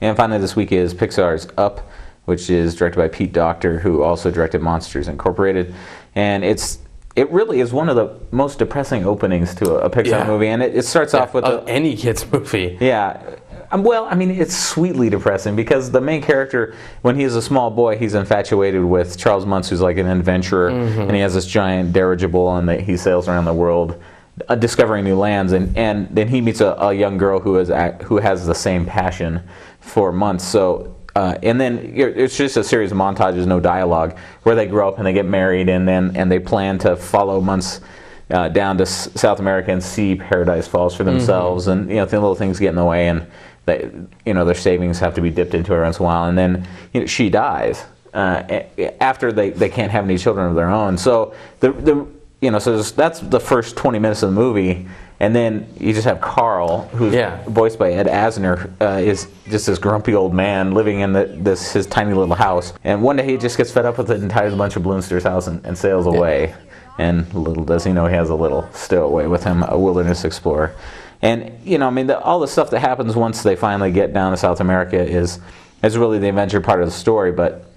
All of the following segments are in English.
And finally this week is Pixar's Up, which is directed by Pete Docter, who also directed Monsters Incorporated. And it really is one of the most depressing openings to a Pixar movie. And it starts off with any kid's movie. Yeah. Well, I mean, it's sweetly depressing because the main character, when he's a small boy, he's infatuated with Charles Muntz, who's like an adventurer, and he has this giant dirigible, and he sails around the world, discovering new lands, and then he meets a young girl who has the same passion for Muntz. So, and then it's just a series of montages, no dialogue, where they grow up and they get married, and they plan to follow Muntz down to South America and see Paradise Falls for themselves, and the little things get in the way, and their savings have to be dipped into every once in a while, and then she dies after they can't have any children of their own. So that's the first 20 minutes of the movie, and then you just have Carl, who's voiced by Ed Asner, is just this grumpy old man living in his tiny little house, and one day he just gets fed up with it and ties a bunch of balloons to his house and sails away. And little does he know he has a little stowaway with him, a wilderness explorer. And all the stuff that happens once they finally get down to South America is really the adventure part of the story. But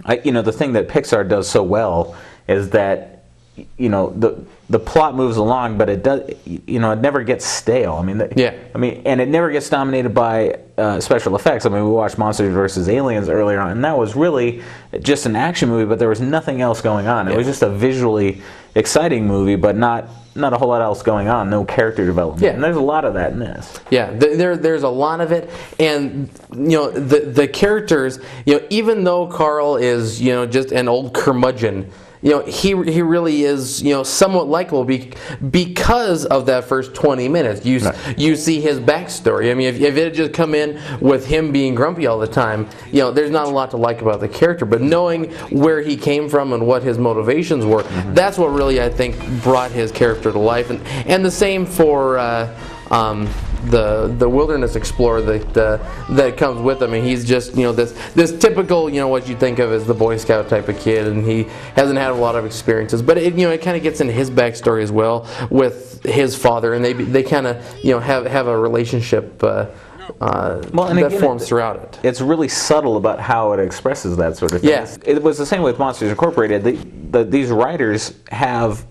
the thing that Pixar does so well is that the plot moves along, but it does it never gets stale. And it never gets dominated by special effects. We watched Monsters vs. Aliens earlier on, and that was really just an action movie, but there was nothing else going on. It was just a visually exciting movie, but not a whole lot else going on. No character development. And there's a lot of that in this. There's a lot of it, and the characters. Even though Carl is just an old curmudgeon, he really is somewhat likable because of that first 20 minutes. You see his backstory. If it had just come in with him being grumpy all the time, there's not a lot to like about the character. But knowing where he came from and what his motivations were, that's what really, I think, brought his character to life. And the same for the wilderness explorer that comes with him. He's just this typical what you think of as the Boy Scout type of kid, and he hasn't had a lot of experiences. But it kind of gets into his backstory as well with his father, and they kind of have a relationship that forms throughout it. It's really subtle about how it expresses that sort of thing. Yeah. It was the same with Monsters Incorporated. These writers have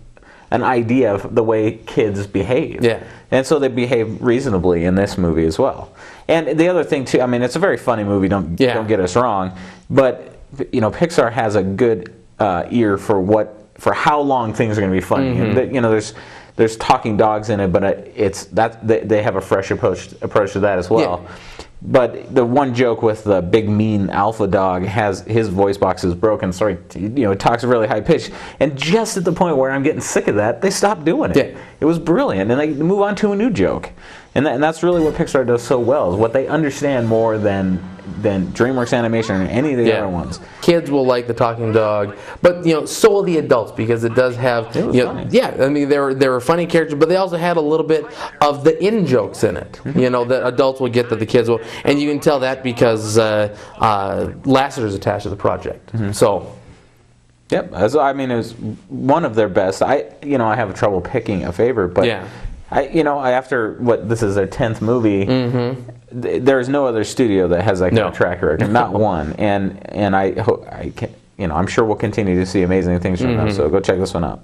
an idea of the way kids behave. Yeah. And so they behave reasonably in this movie as well. And the other thing too, it's a very funny movie, don't get us wrong, but Pixar has a good ear for how long things are going to be funny. And there's talking dogs in it, but they have a fresh approach to that as well. Yeah. But the one joke with the big mean alpha dog has his voice box is broken, so it talks really high pitched. And just at the point where I'm getting sick of that, they stopped doing it. Yeah. It was brilliant, and they move on to a new joke. And that's really what Pixar does so well, is what they understand more than DreamWorks Animation or any of the other ones. Kids will like the talking dog, but so will the adults, because it does have funny. There were funny characters, but they also had a little bit of the in jokes in it. That adults will get that the kids will, and you can tell that because Lasseter is attached to the project. So. Yep, it was one of their best. I have trouble picking a favorite, but after this is their 10th movie, there's no other studio that has that kind of track record, not one. And I'm sure we'll continue to see amazing things from them. So go check this one out.